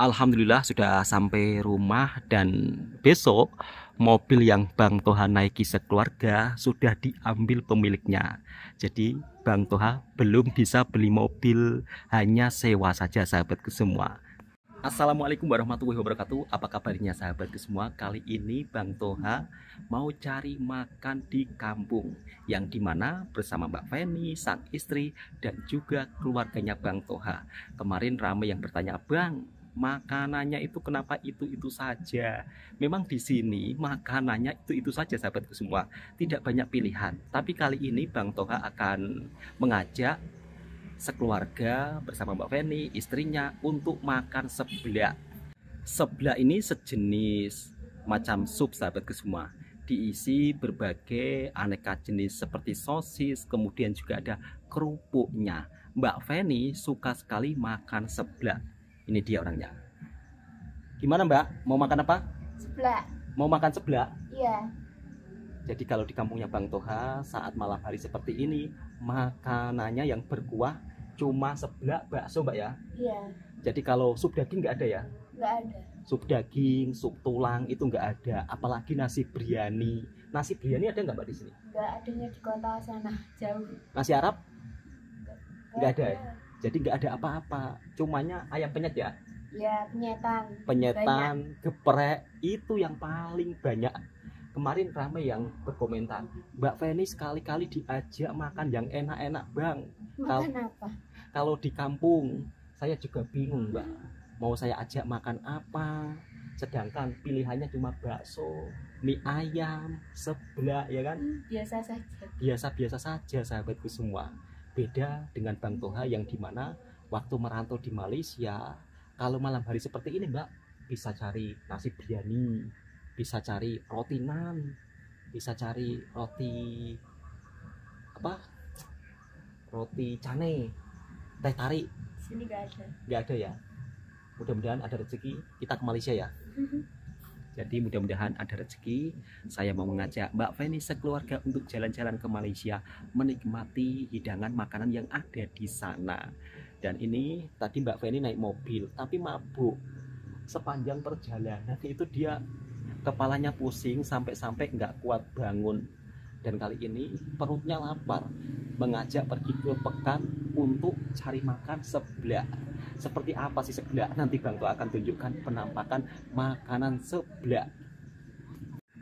Alhamdulillah sudah sampai rumah dan besok mobil yang Bang Toha naiki sekeluarga sudah diambil pemiliknya. Jadi Bang Toha belum bisa beli mobil, hanya sewa saja sahabatku semua. Assalamualaikum warahmatullahi wabarakatuh. Apa kabarnya sahabatku semua? Kali ini Bang Toha mau cari makan di kampung, yang dimana bersama Mbak Feni, sang istri, dan juga keluarganya Bang Toha. Kemarin ramai yang bertanya, Bang, makanannya itu kenapa itu saja? Memang di sini makanannya itu saja sahabatku semua, tidak banyak pilihan. Tapi kali ini Bang Toha akan mengajak sekeluarga bersama Mbak Feni, istrinya, untuk makan seblak. Seblak ini sejenis macam sup sahabatku semua, diisi berbagai aneka jenis seperti sosis, kemudian juga ada kerupuknya. Mbak Feni suka sekali makan seblak. Ini dia orangnya. Gimana Mbak? Mau makan apa? Seblak. Mau makan seblak? Iya. Jadi kalau di kampungnya Bang Toha saat malam hari seperti ini, makanannya yang berkuah cuma seblak bakso Mbak ya. Iya. Jadi kalau sup daging nggak ada ya? Nggak ada. Sup daging, sup tulang itu nggak ada. Apalagi nasi biryani. Nasi biryani ada nggak Mbak di sini? Nggak adanya di kota sana, jauh. Nasi Arab? Nggak ada. ada. Jadi nggak ada apa-apa. Cumanya ayam penyet ya? Ya, penyetan. Penyetan, geprek, itu yang paling banyak. Kemarin ramai yang berkomentar, Mbak Feni sekali-kali diajak makan yang enak-enak Bang. Makan apa? Kalau di kampung saya juga bingung Mbak, mau saya ajak makan apa, sedangkan pilihannya cuma bakso, mie ayam, seblak ya kan. Biasa saja. Biasa-biasa saja sahabatku semua. Beda dengan Bang Toha yang dimana waktu merantau di Malaysia, kalau malam hari seperti ini Mbak, bisa cari nasi biryani, bisa cari roti nan, bisa cari roti apa, roti cane, teh tarik. Sini nggak ada. Nggak ada ya. Mudah-mudahan ada rezeki kita ke Malaysia ya. Jadi mudah-mudahan ada rezeki. Saya mau mengajak Mbak Feni sekeluarga untuk jalan-jalan ke Malaysia, menikmati hidangan makanan yang ada di sana. Dan ini tadi Mbak Feni naik mobil tapi mabuk. Sepanjang perjalanan itu dia kepalanya pusing sampai-sampai nggak kuat bangun. Dan kali ini perutnya lapar, mengajak pergi ke pekan untuk cari makan seblak. Seperti apa sih seblak? Nanti Bang Toha akan tunjukkan penampakan makanan seblak.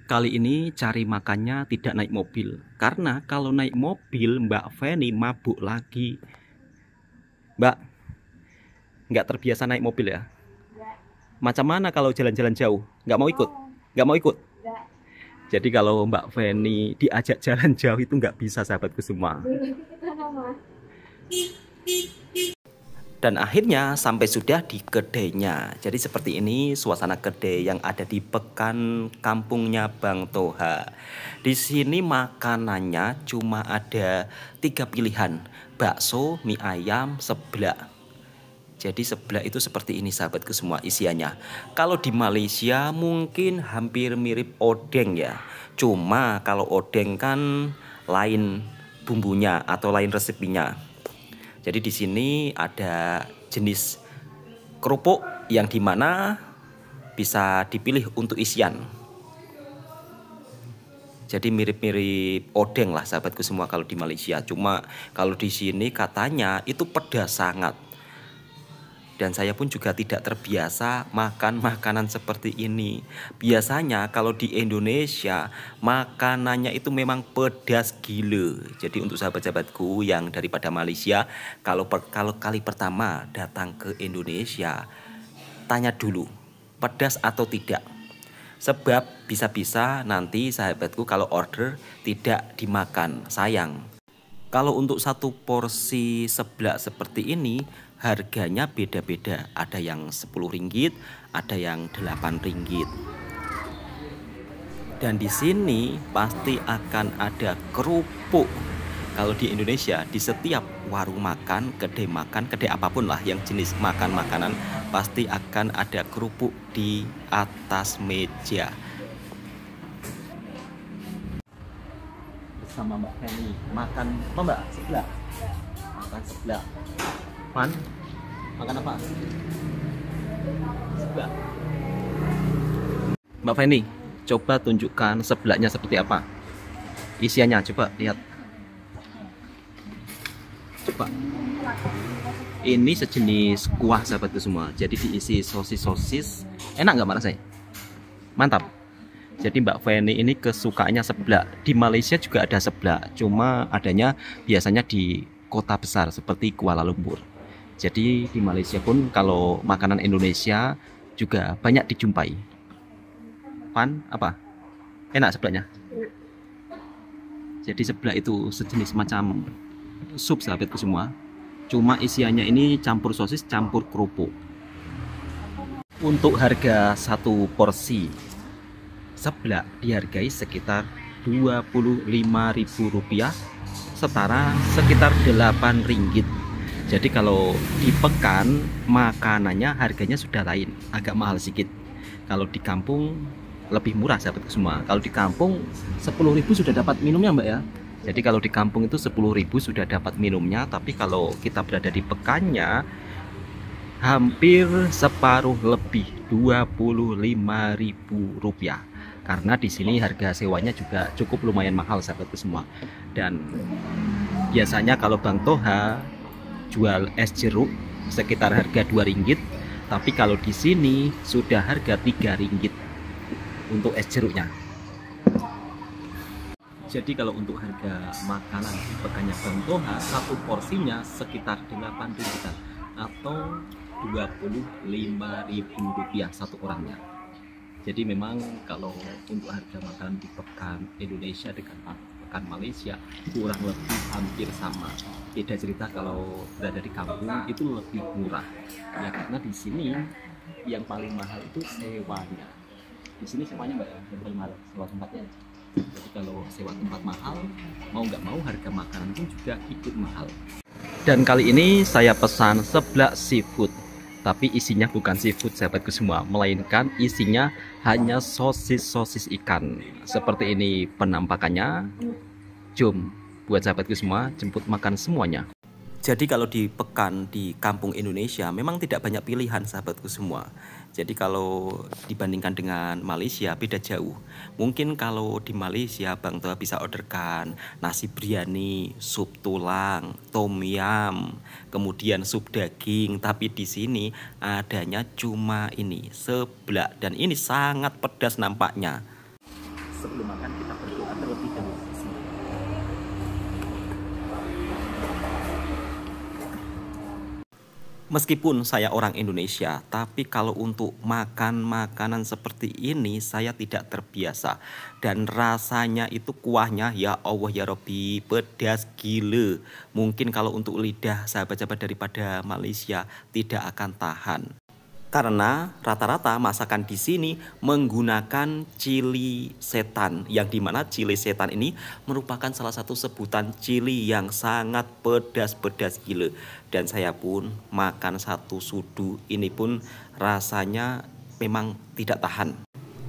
Kali ini cari makannya tidak naik mobil, karena kalau naik mobil Mbak Feni mabuk lagi. Mbak, nggak terbiasa naik mobil ya? Nggak. Macam mana kalau jalan-jalan jauh? Nggak mau ikut? Nggak mau ikut? Nggak. Jadi kalau Mbak Feni diajak jalan jauh itu nggak bisa sahabatku semua. Kita nama. Dan akhirnya sampai sudah di kedainya. Jadi seperti ini suasana kedai yang ada di pekan kampungnya Bang Toha. Di sini makanannya cuma ada 3 pilihan, bakso, mie ayam, seblak. Jadi seblak itu seperti ini sahabatku semua isiannya. Kalau di Malaysia mungkin hampir mirip odeng ya. Cuma kalau odeng kan lain bumbunya atau lain resepinya. Jadi di sini ada jenis kerupuk yang dimana bisa dipilih untuk isian. Jadi mirip-mirip odeng lah sahabatku semua kalau di Malaysia. Cuma kalau di sini katanya itu pedas sangat. Dan saya pun juga tidak terbiasa makan makanan seperti ini. Biasanya kalau di Indonesia makanannya itu memang pedas gila. Jadi untuk sahabat-sahabatku yang daripada Malaysia, kalau kali pertama datang ke Indonesia, tanya dulu pedas atau tidak. Sebab bisa-bisa nanti sahabatku kalau order tidak dimakan, sayang. Kalau untuk satu porsi seblak seperti ini harganya beda-beda. Ada yang 10 ringgit, ada yang 8 ringgit. Dan di sini pasti akan ada kerupuk. Kalau di Indonesia di setiap warung makan, kedai apapun lah yang jenis makan makanan pasti akan ada kerupuk di atas meja. Sama Mbak Feni makan apa Mbak? Seblak. Makan seblak. Makan apa? Mbak Feni, coba tunjukkan sebelahnya seperti apa. Isiannya coba lihat. Coba. Ini sejenis kuah sahabatku semua. Jadi diisi sosis-sosis. Enak nggak Mbak rasanya? Mantap. Jadi Mbak Feni ini kesukaannya seblak. Di Malaysia juga ada seblak, cuma adanya biasanya di kota besar seperti Kuala Lumpur. Jadi di Malaysia pun kalau makanan Indonesia juga banyak dijumpai. Pan apa? Enak seblaknya. Jadi seblak itu sejenis macam sup sahabatku semua. Cuma isiannya ini campur sosis, campur kerupuk. Untuk harga satu porsi seblak dihargai sekitar Rp25.000, setara sekitar Rp8. Jadi kalau di pekan makanannya harganya sudah lain, agak mahal sedikit. Kalau di kampung lebih murah sahabatku semua. Kalau di kampung 10.000 sudah dapat minumnya Mbak ya. Jadi kalau di kampung itu 10.000 sudah dapat minumnya, tapi kalau kita berada di pekannya hampir separuh lebih, Rp25.000. Karena di sini harga sewanya juga cukup lumayan mahal sahabatku semua. Dan biasanya kalau Bang Toha jual es jeruk sekitar harga Rp2, tapi kalau di sini sudah harga Rp3 untuk es jeruknya. Jadi kalau untuk harga makanan di pekannya Bang Toha, satu porsinya sekitar Rp8 atau Rp25.000 satu orangnya. Jadi memang kalau untuk harga makanan di pekan Indonesia dengan pekan Malaysia kurang lebih hampir sama. Beda cerita kalau berada di kampung itu lebih murah. Ya karena di sini yang paling mahal itu sewanya. Di sini sewanya Mbak, yang paling mahal sewa tempatnya. Jadi kalau sewa tempat mahal, mau nggak mau harga makanan pun juga ikut mahal. Dan kali ini saya pesan seblak seafood, tapi isinya bukan seafood sahabatku semua, melainkan isinya hanya sosis-sosis ikan. Seperti ini penampakannya. Jom buat sahabatku semua jemput makan semuanya. Jadi kalau di pekan di kampung Indonesia memang tidak banyak pilihan sahabatku semua. Jadi kalau dibandingkan dengan Malaysia beda jauh. Mungkin kalau di Malaysia Bang Toha bisa orderkan nasi biryani, sup tulang, tom yum, kemudian sup daging. Tapi di sini adanya cuma ini, seblak, dan ini sangat pedas nampaknya. Sebelum makan kita berdoa terlebih dahulu. Meskipun saya orang Indonesia, tapi kalau untuk makan makanan seperti ini saya tidak terbiasa. Dan rasanya itu kuahnya ya Allah ya Robbi, pedas gila. Mungkin kalau untuk lidah sahabat-sahabat daripada Malaysia tidak akan tahan. Karena rata-rata masakan di sini menggunakan cili setan, yang dimana cili setan ini merupakan salah satu sebutan cili yang sangat pedas-pedas gila. Dan saya pun makan satu sudu ini pun rasanya memang tidak tahan.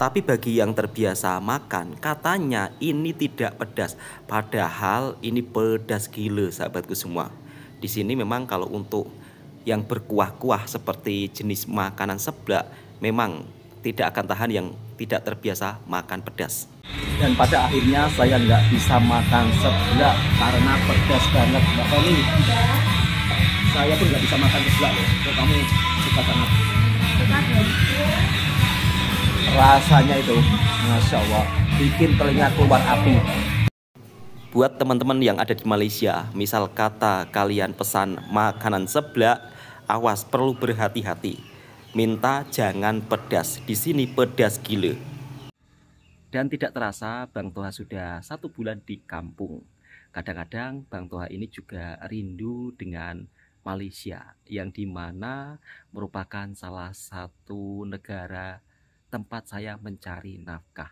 Tapi bagi yang terbiasa makan, katanya ini tidak pedas, padahal ini pedas gila sahabatku semua. Di sini memang kalau untuk yang berkuah-kuah seperti jenis makanan seblak memang tidak akan tahan yang tidak terbiasa makan pedas. Dan pada akhirnya saya nggak bisa makan seblak karena pedas banget Mbak Feni. Saya pun nggak bisa makan seblak loh. Kok kamu suka banget? Rasanya itu Masya Allah bikin telinga keluar api. Buat teman-teman yang ada di Malaysia, misal kata kalian pesan makanan seblak, awas perlu berhati-hati. Minta jangan pedas, di sini pedas gila. Dan tidak terasa Bang Toha sudah 1 bulan di kampung. Kadang-kadang Bang Toha ini juga rindu dengan Malaysia, yang dimana merupakan salah satu negara tempat saya mencari nafkah.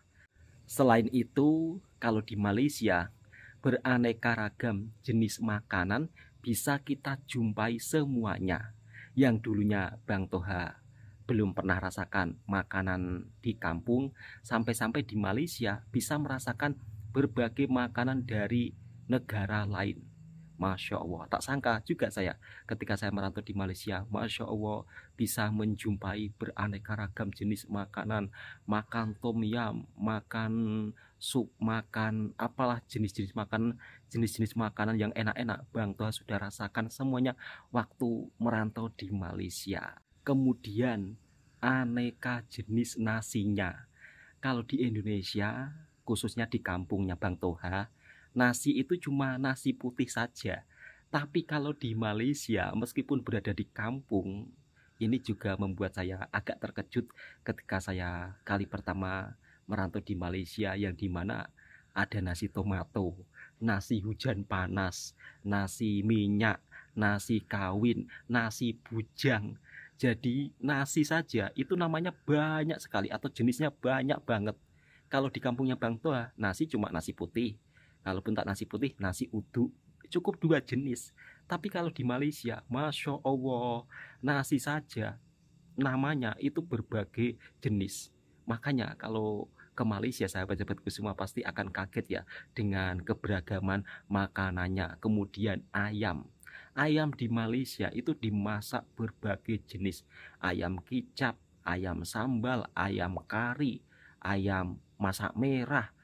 Selain itu, kalau di Malaysia beraneka ragam jenis makanan bisa kita jumpai semuanya. Yang dulunya Bang Toha belum pernah rasakan makanan di kampung, sampai-sampai di Malaysia bisa merasakan berbagai makanan dari negara lain. Masya Allah, tak sangka juga saya ketika saya merantau di Malaysia, Masya Allah bisa menjumpai beraneka ragam jenis makanan, makan tom yum, makan sup, makan apalah jenis-jenis makanan yang enak-enak. Bang Toha sudah rasakan semuanya waktu merantau di Malaysia. Kemudian aneka jenis nasinya. Kalau di Indonesia, khususnya di kampungnya Bang Toha, nasi itu cuma nasi putih saja. Tapi kalau di Malaysia, meskipun berada di kampung, ini juga membuat saya agak terkejut ketika saya kali pertama merantau di Malaysia, yang dimana ada nasi tomato, nasi hujan panas, nasi minyak, nasi kawin, nasi bujang. Jadi nasi saja itu namanya banyak sekali atau jenisnya banyak banget. Kalau di kampungnya Bang Toha, nasi cuma nasi putih. Kalaupun tak nasi putih, nasi uduk. Cukup 2 jenis. Tapi kalau di Malaysia, Masya Allah, nasi saja namanya itu berbagai jenis. Makanya kalau ke Malaysia, sahabat-sahabatku semua pasti akan kaget ya dengan keberagaman makanannya. Kemudian ayam. Ayam di Malaysia itu dimasak berbagai jenis. Ayam kicap, ayam sambal, ayam kari, ayam masak merah.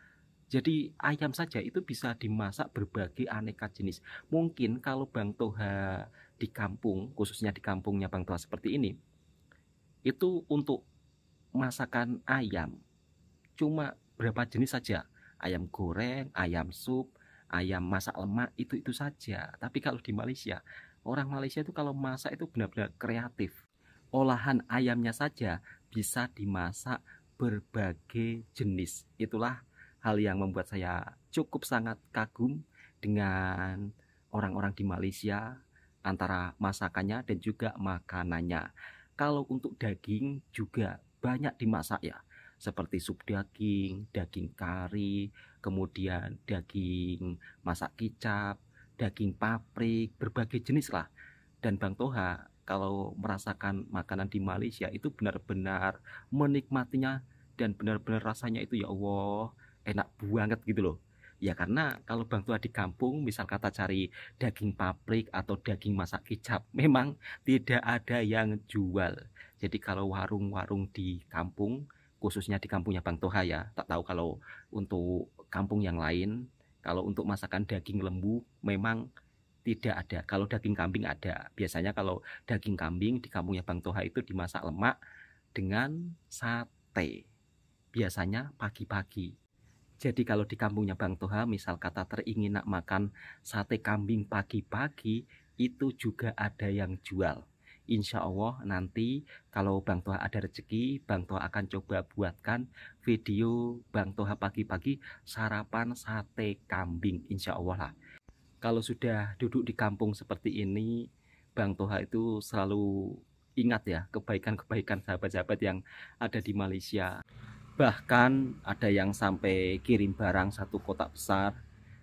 Jadi ayam saja itu bisa dimasak berbagai aneka jenis. Mungkin kalau Bang Toha di kampung, khususnya di kampungnya Bang Toha seperti ini, itu untuk masakan ayam cuma berapa jenis saja. Ayam goreng, ayam sup, ayam masak lemak, itu saja. Tapi kalau di Malaysia, orang Malaysia itu kalau masak itu benar-benar kreatif. Olahan ayamnya saja bisa dimasak berbagai jenis. Itulah hal yang membuat saya cukup sangat kagum dengan orang-orang di Malaysia, antara masakannya dan juga makanannya. Kalau untuk daging juga banyak dimasak ya, seperti sup daging, daging kari, kemudian daging masak kicap, daging paprik, berbagai jenis lah. Dan Bang Toha kalau merasakan makanan di Malaysia itu benar-benar menikmatinya, dan benar-benar rasanya itu ya Allah enak banget gitu loh. Ya karena kalau Bang Toha di kampung, misal kata cari daging paprik atau daging masak kicap, memang tidak ada yang jual. Jadi kalau warung-warung di kampung, khususnya di kampungnya Bang Toha ya, tak tahu kalau untuk kampung yang lain, kalau untuk masakan daging lembu memang tidak ada. Kalau daging kambing ada. Biasanya kalau daging kambing di kampungnya Bang Toha itu dimasak lemak dengan sate. Biasanya pagi-pagi. Jadi kalau di kampungnya Bang Toha, misal kata teringin nak makan sate kambing pagi-pagi, itu juga ada yang jual. Insya Allah nanti kalau Bang Toha ada rezeki, Bang Toha akan coba buatkan video Bang Toha pagi-pagi sarapan sate kambing, insya Allah lah. Kalau sudah duduk di kampung seperti ini, Bang Toha itu selalu ingat ya kebaikan-kebaikan sahabat-sahabat yang ada di Malaysia. Bahkan ada yang sampai kirim barang 1 kotak besar,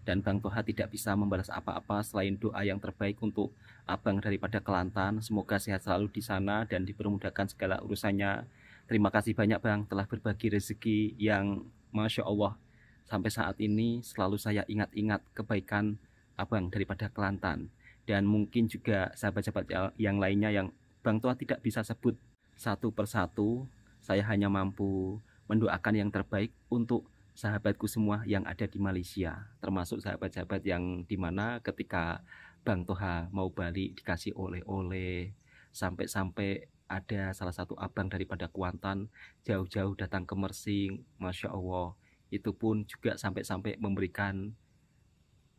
dan Bang Toha tidak bisa membalas apa-apa selain doa yang terbaik untuk abang daripada Kelantan. Semoga sehat selalu di sana dan dipermudahkan segala urusannya. Terima kasih banyak Bang telah berbagi rezeki yang Masya Allah sampai saat ini selalu saya ingat-ingat kebaikan abang daripada Kelantan. Dan mungkin juga sahabat-sahabat yang lainnya yang Bang Toha tidak bisa sebut satu persatu. Saya hanya mampu mendoakan yang terbaik untuk sahabatku semua yang ada di Malaysia, termasuk sahabat-sahabat yang dimana ketika Bang Toha mau balik dikasih oleh-oleh, sampai-sampai ada salah satu abang daripada Kuantan jauh-jauh datang ke Mersing, Masya Allah, itu pun juga sampai-sampai memberikan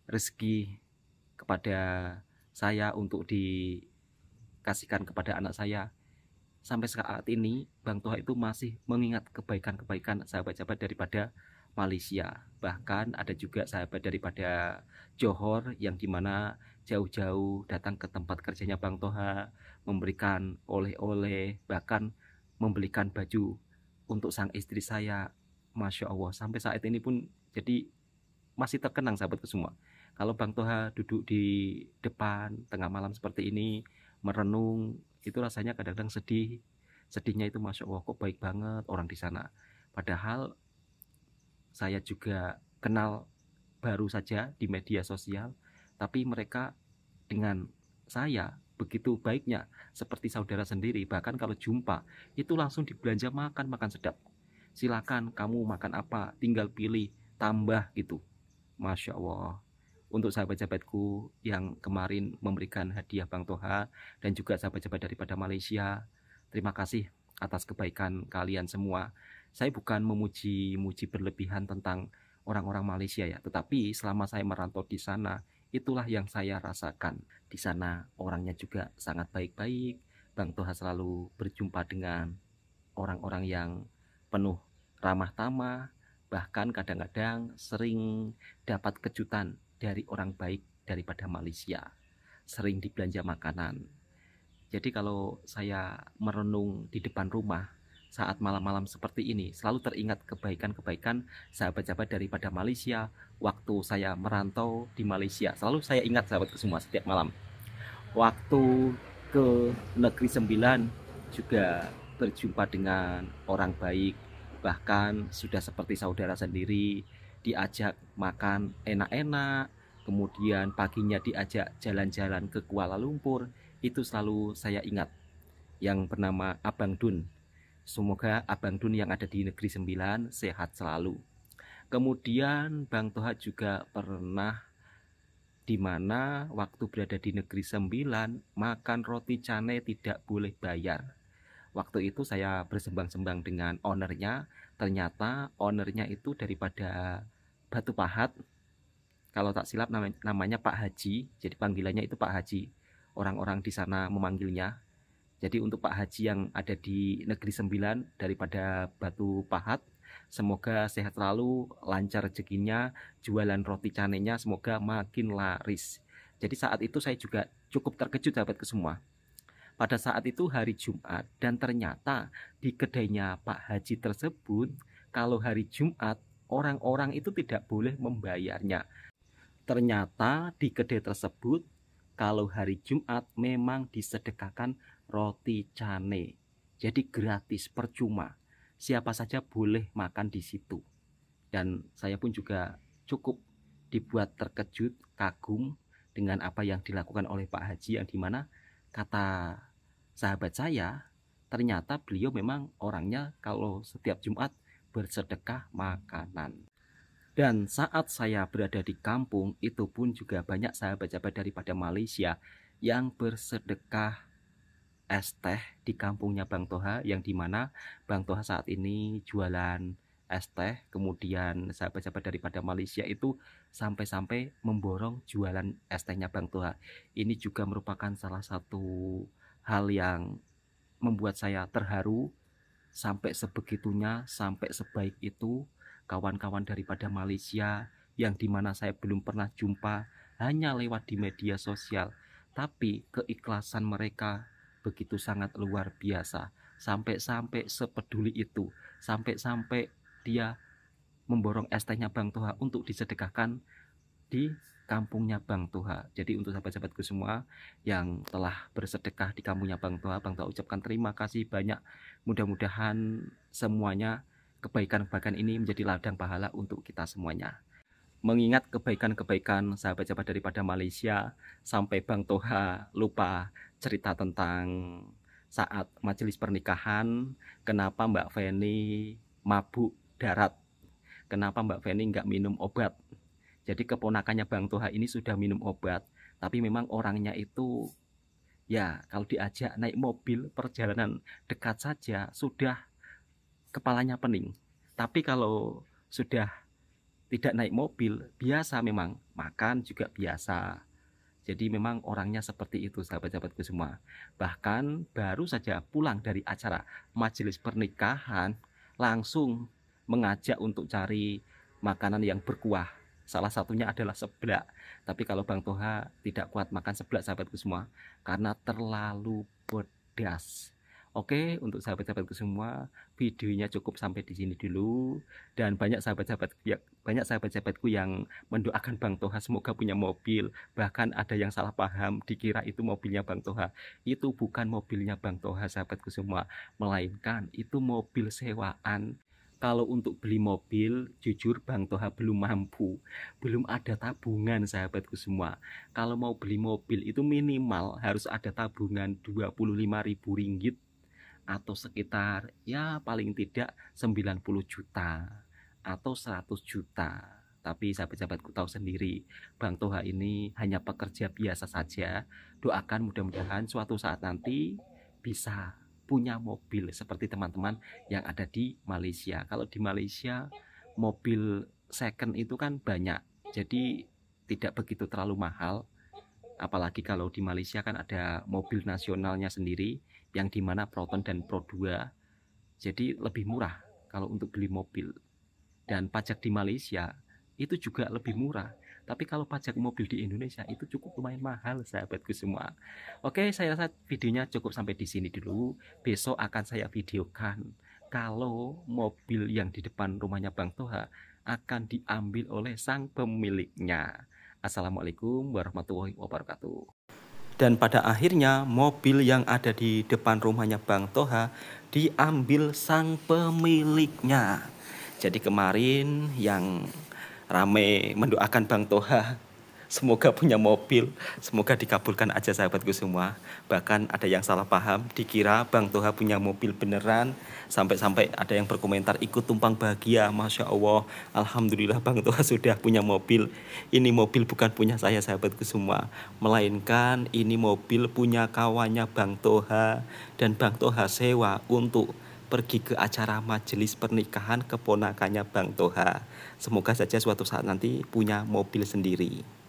rezeki kepada saya untuk dikasihkan kepada anak saya. Sampai saat ini Bang Toha itu masih mengingat kebaikan-kebaikan sahabat-sahabat daripada Malaysia. Bahkan ada juga sahabat daripada Johor yang dimana jauh-jauh datang ke tempat kerjanya Bang Toha, memberikan oleh-oleh, bahkan membelikan baju untuk sang istri saya. Masya Allah, sampai saat ini pun jadi masih terkenang sahabatku semua. Kalau Bang Toha duduk di depan tengah malam seperti ini merenung, itu rasanya kadang-kadang sedih. Sedihnya itu Masya Allah kok baik banget orang di sana. Padahal saya juga kenal baru saja di media sosial, tapi mereka dengan saya begitu baiknya, seperti saudara sendiri. Bahkan kalau jumpa itu langsung dibelanja makan sedap. Silakan kamu makan apa, tinggal pilih, tambah gitu. Masya Allah. Untuk sahabat-sahabatku yang kemarin memberikan hadiah Bang Toha dan juga sahabat-sahabat daripada Malaysia, terima kasih atas kebaikan kalian semua. Saya bukan memuji-muji berlebihan tentang orang-orang Malaysia ya, tetapi selama saya merantau di sana, itulah yang saya rasakan. Di sana orangnya juga sangat baik-baik. Bang Toha selalu berjumpa dengan orang-orang yang penuh ramah tamah, bahkan kadang-kadang sering dapat kejutan dari orang baik daripada Malaysia, sering dibelanja makanan. Jadi kalau saya merenung di depan rumah saat malam-malam seperti ini, selalu teringat kebaikan-kebaikan sahabat-sahabat daripada Malaysia waktu saya merantau di Malaysia. Selalu saya ingat sahabatku semua setiap malam. Waktu ke Negeri Sembilan juga berjumpa dengan orang baik, bahkan sudah seperti saudara sendiri, diajak makan enak-enak, kemudian paginya diajak jalan-jalan ke Kuala Lumpur. Itu selalu saya ingat, yang bernama Abang Dun. Semoga Abang Dun yang ada di Negeri Sembilan sehat selalu. Kemudian Bang Toha juga pernah di mana waktu berada di Negeri Sembilan, makan roti canai tidak boleh bayar. Waktu itu saya bersembang-sembang dengan ownernya, ternyata ownernya itu daripada Batu Pahat. Kalau tak silap namanya Pak Haji, jadi panggilannya itu Pak Haji. Orang-orang di sana memanggilnya. Jadi untuk Pak Haji yang ada di Negeri Sembilan daripada Batu Pahat, semoga sehat selalu, lancar rezekinya, jualan roti canainya semoga makin laris. Jadi saat itu saya juga cukup terkejut sahabatku semua. Pada saat itu hari Jumat, dan ternyata di kedainya Pak Haji tersebut, kalau hari Jumat orang-orang itu tidak boleh membayarnya. Ternyata di kedai tersebut kalau hari Jumat memang disedekahkan roti canai. Jadi gratis, percuma. Siapa saja boleh makan di situ. Dan saya pun juga cukup dibuat terkejut, kagum dengan apa yang dilakukan oleh Pak Haji, yang dimana kata sahabat saya, ternyata beliau memang orangnya kalau setiap Jumat bersedekah makanan. Dan saat saya berada di kampung, itu pun juga banyak sahabat-sahabat daripada Malaysia yang bersedekah es teh di kampungnya Bang Toha, yang dimana Bang Toha saat ini jualan es teh. Kemudian sahabat-sahabat daripada Malaysia itu sampai-sampai memborong jualan es tehnya Bang Toha. Ini juga merupakan salah satu hal yang membuat saya terharu, sampai sebegitunya, sampai sebaik itu kawan-kawan daripada Malaysia yang dimana saya belum pernah jumpa, hanya lewat di media sosial, tapi keikhlasan mereka begitu sangat luar biasa, sampai-sampai sepeduli itu, sampai-sampai dia memborong es tehnya Bang Toha untuk disedekahkan di kampungnya Bang Toha. Jadi untuk sahabat-sahabatku semua yang telah bersedekah di kampungnya Bang Toha ucapkan terima kasih banyak. Mudah-mudahan semuanya kebaikan-kebaikan ini menjadi ladang pahala untuk kita semuanya. Mengingat kebaikan-kebaikan sahabat-sahabat daripada Malaysia, sampai Bang Toha lupa cerita tentang saat majelis pernikahan, kenapa Mbak Feni mabuk darat, kenapa Mbak Feni nggak minum obat. Jadi keponakannya Bang Toha ini sudah minum obat, tapi memang orangnya itu ya kalau diajak naik mobil perjalanan dekat saja sudah kepalanya pening. Tapi kalau sudah tidak naik mobil, biasa memang makan juga biasa. Jadi memang orangnya seperti itu sahabat-sahabatku semua. Bahkan baru saja pulang dari acara majelis pernikahan, langsung mengajak untuk cari makanan yang berkuah. Salah satunya adalah seblak. Tapi kalau Bang Toha tidak kuat makan seblak sahabatku semua, karena terlalu pedas. Oke, untuk sahabat-sahabatku semua, videonya cukup sampai di sini dulu. Dan banyak sahabat-sahabatku yang mendoakan Bang Toha semoga punya mobil. Bahkan ada yang salah paham, dikira itu mobilnya Bang Toha. Itu bukan mobilnya Bang Toha sahabatku semua, melainkan itu mobil sewaan. Kalau untuk beli mobil, jujur Bang Toha belum mampu. Belum ada tabungan sahabatku semua. Kalau mau beli mobil itu minimal harus ada tabungan Rp25.000 atau sekitar ya paling tidak 90 juta atau 100 juta. Tapi sahabat-sahabatku tahu sendiri, Bang Toha ini hanya pekerja biasa saja. Doakan mudah-mudahan suatu saat nanti bisa punya mobil seperti teman-teman yang ada di Malaysia. Kalau di Malaysia mobil second itu kan banyak, jadi tidak begitu terlalu mahal. Apalagi kalau di Malaysia kan ada mobil nasionalnya sendiri yang dimana Proton dan Pro 2, jadi lebih murah kalau untuk beli mobil. Dan pajak di Malaysia itu juga lebih murah. Tapi kalau pajak mobil di Indonesia itu cukup lumayan mahal sahabatku semua. Oke, saya rasa videonya cukup sampai di sini dulu. Besok akan saya videokan kalau mobil yang di depan rumahnya Bang Toha akan diambil oleh sang pemiliknya. Assalamualaikum warahmatullahi wabarakatuh. Dan pada akhirnya mobil yang ada di depan rumahnya Bang Toha diambil sang pemiliknya. Jadi kemarin yang rame mendoakan Bang Toha semoga punya mobil, semoga dikabulkan aja sahabatku semua. Bahkan ada yang salah paham, dikira Bang Toha punya mobil beneran, sampai-sampai ada yang berkomentar ikut tumpang bahagia. Masya Allah, Alhamdulillah Bang Toha sudah punya mobil. Ini mobil bukan punya saya sahabatku semua, melainkan ini mobil punya kawannya Bang Toha, dan Bang Toha sewa untuk pergi ke acara majelis pernikahan keponakannya Bang Toha. Semoga saja suatu saat nanti punya mobil sendiri.